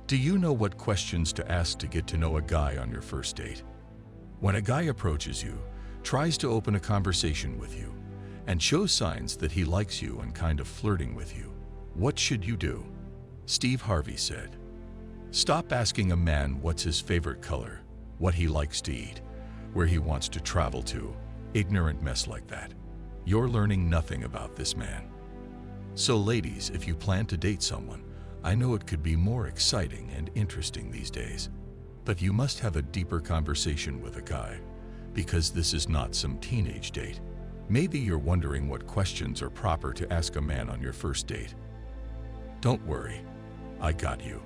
Do you know what questions to ask to get to know a guy on your first date? When a guy approaches you, tries to open a conversation with you, and shows signs that he likes you and kind of flirting with you, what should you do? Steve Harvey said, "Stop asking a man what's his favorite color, what he likes to eat, where he wants to travel to, ignorant mess like that. You're learning nothing about this man." So ladies, if you plan to date someone, I know it could be more exciting and interesting these days, but you must have a deeper conversation with a guy, because this is not some teenage date. Maybe you're wondering what questions are proper to ask a man on your first date. Don't worry, I got you.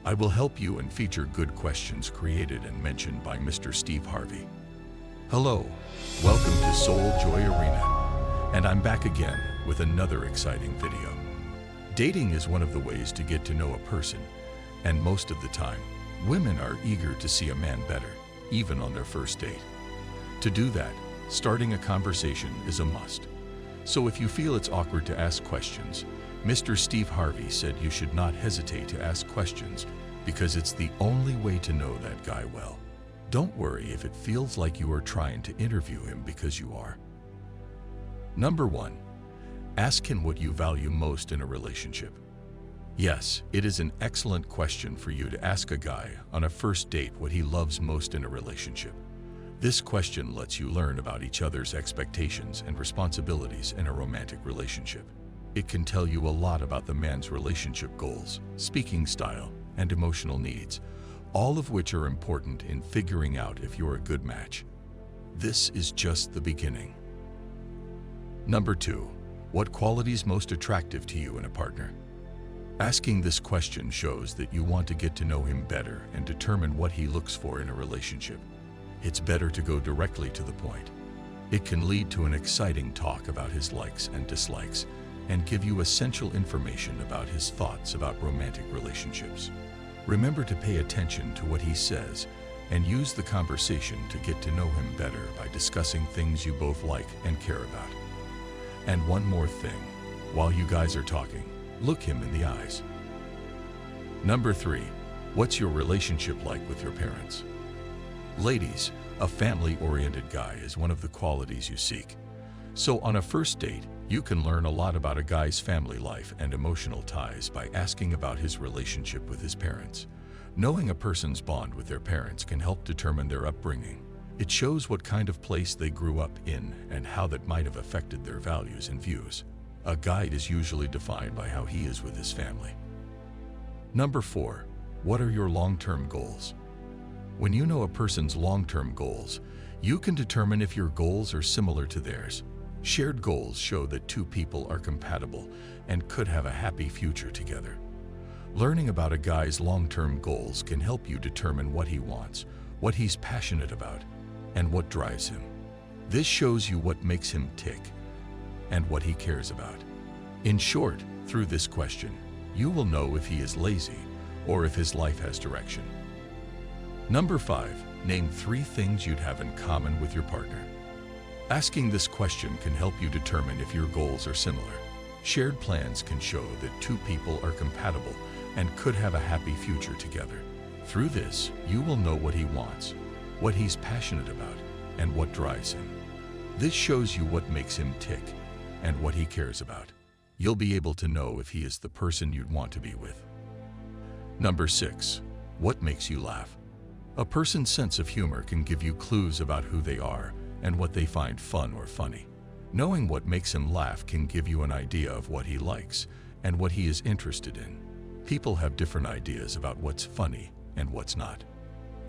I will help you and feature good questions created and mentioned by Mr. Steve Harvey. Hello, welcome to Soul Joy Arena, and I'm back again with another exciting video. Dating is one of the ways to get to know a person, and most of the time, women are eager to see a man better, even on their first date. To do that, starting a conversation is a must. So if you feel it's awkward to ask questions, Mr. Steve Harvey said you should not hesitate to ask questions because it's the only way to know that guy well. Don't worry if it feels like you are trying to interview him, because you are. Number 1. Ask him what you value most in a relationship. Yes, it is an excellent question for you to ask a guy on a first date what he loves most in a relationship. This question lets you learn about each other's expectations and responsibilities in a romantic relationship. It can tell you a lot about the man's relationship goals, speaking style, and emotional needs, all of which are important in figuring out if you're a good match. This is just the beginning. Number 2. What qualities most attractive to you in a partner? Asking this question shows that you want to get to know him better and determine what he looks for in a relationship. It's better to go directly to the point. It can lead to an exciting talk about his likes and dislikes and give you essential information about his thoughts about romantic relationships. Remember to pay attention to what he says and use the conversation to get to know him better by discussing things you both like and care about. And one more thing, while you guys are talking, look him in the eyes. Number 3. What's your relationship like with your parents? Ladies, a family-oriented guy is one of the qualities you seek. So on a first date, you can learn a lot about a guy's family life and emotional ties by asking about his relationship with his parents. Knowing a person's bond with their parents can help determine their upbringing. It shows what kind of place they grew up in and how that might have affected their values and views. A guy is usually defined by how he is with his family. Number 4. What are your long-term goals? When you know a person's long-term goals, you can determine if your goals are similar to theirs. Shared goals show that two people are compatible and could have a happy future together. Learning about a guy's long-term goals can help you determine what he wants, what he's passionate about, and what drives him. This shows you what makes him tick and what he cares about. In short, through this question, you will know if he is lazy or if his life has direction. Number 5. Name 3 things you'd have in common with your partner. Asking this question can help you determine if your goals are similar. Shared plans can show that two people are compatible and could have a happy future together. Through this, you will know what he wants, what he's passionate about, and what drives him. This shows you what makes him tick and what he cares about. You'll be able to know if he is the person you'd want to be with. Number 6. What makes you laugh? A person's sense of humor can give you clues about who they are and what they find fun or funny. Knowing what makes him laugh can give you an idea of what he likes and what he is interested in. People have different ideas about what's funny and what's not.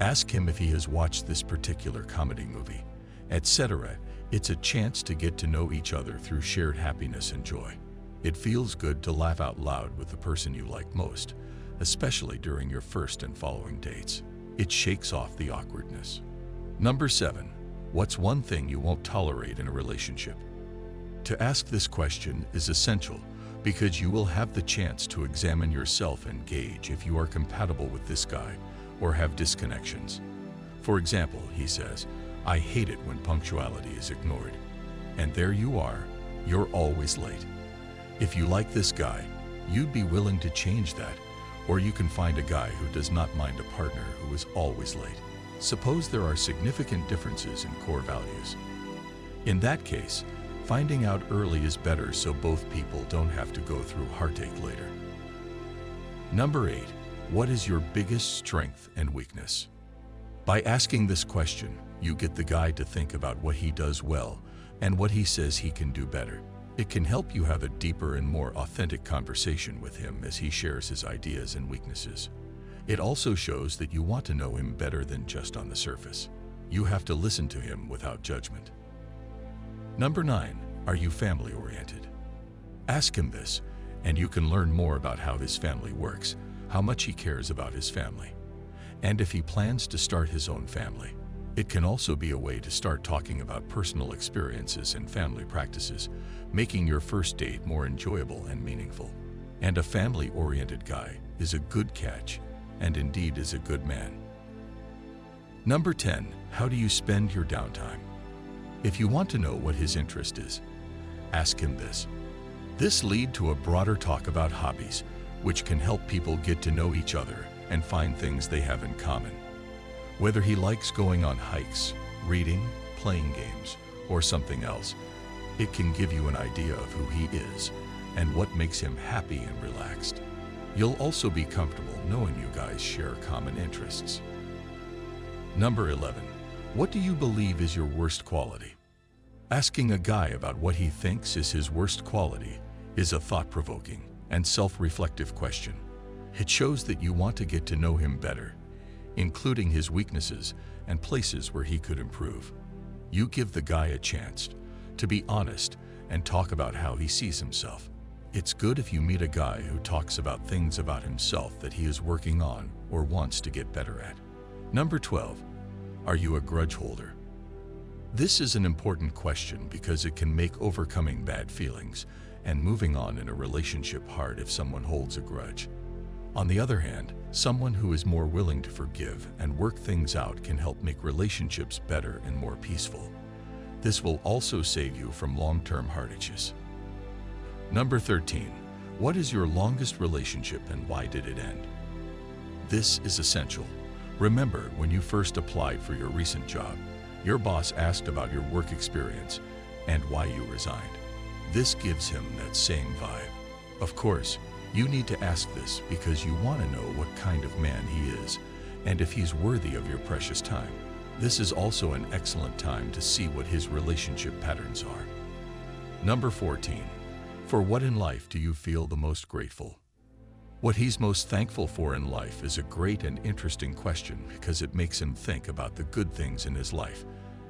Ask him if he has watched this particular comedy movie, etc. It's a chance to get to know each other through shared happiness and joy. It feels good to laugh out loud with the person you like most, especially during your first and following dates. It shakes off the awkwardness. Number 7. What's one thing you won't tolerate in a relationship? To ask this question is essential because you will have the chance to examine yourself and gauge if you are compatible with this guy or have disconnections. For example, he says, "I hate it when punctuality is ignored." And there you are, you're always late. If you like this guy, you'd be willing to change that, Or you can find a guy who does not mind a partner who is always late. Suppose there are significant differences in core values. In that case, finding out early is better so both people don't have to go through heartache later. Number 8. What is your biggest strength and weakness? By asking this question, you get the guy to think about what he does well and what he says he can do better. It can help you have a deeper and more authentic conversation with him as he shares his ideas and weaknesses. It also shows that you want to know him better than just on the surface. You have to listen to him without judgment. Number 9. Are you family-oriented? Ask him this, and you can learn more about how his family works, how much he cares about his family, and if he plans to start his own family. It can also be a way to start talking about personal experiences and family practices, making your first date more enjoyable and meaningful. And a family-oriented guy is a good catch, and indeed is a good man. Number 10. How do you spend your downtime? If you want to know what his interest is, ask him this. This leads to a broader talk about hobbies, which can help people get to know each other and find things they have in common. Whether he likes going on hikes, reading, playing games, or something else, it can give you an idea of who he is and what makes him happy and relaxed. You'll also be comfortable knowing you guys share common interests. Number 11. What do you believe is your worst quality? Asking a guy about what he thinks is his worst quality is a thought-provoking and self-reflective question. It shows that you want to get to know him better, including his weaknesses and places where he could improve. You give the guy a chance to be honest and talk about how he sees himself. It's good if you meet a guy who talks about things about himself that he is working on or wants to get better at. Number 12. Are you a grudge holder? This is an important question because it can make overcoming bad feelings and moving on in a relationship hard if someone holds a grudge. On the other hand, someone who is more willing to forgive and work things out can help make relationships better and more peaceful. This will also save you from long-term heartaches. Number 13. What is your longest relationship and why did it end? This is essential. Remember, when you first applied for your recent job, your boss asked about your work experience and why you resigned. This gives him that same vibe. Of course, you need to ask this because you want to know what kind of man he is and if he's worthy of your precious time. This is also an excellent time to see what his relationship patterns are. Number 14. For what in life do you feel the most grateful? What he's most thankful for in life is a great and interesting question because it makes him think about the good things in his life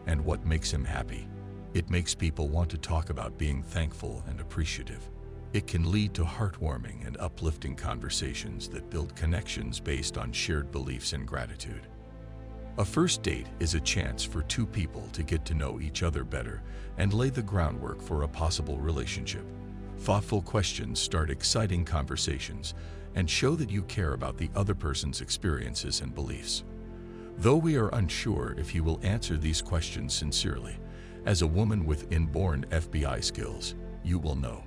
and what makes him happy. It makes people want to talk about being thankful and appreciative. It can lead to heartwarming and uplifting conversations that build connections based on shared beliefs and gratitude. A first date is a chance for two people to get to know each other better and lay the groundwork for a possible relationship. Thoughtful questions start exciting conversations and show that you care about the other person's experiences and beliefs. Though we are unsure if he will answer these questions sincerely, as a woman with inborn FBI skills, you will know.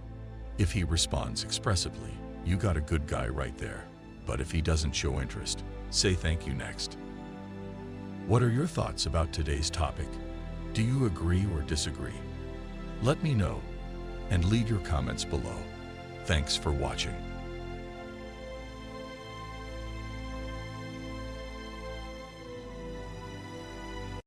If he responds expressively, you got a good guy right there. But if he doesn't show interest, say thank you next. What are your thoughts about today's topic? Do you agree or disagree? Let me know and leave your comments below. Thanks for watching.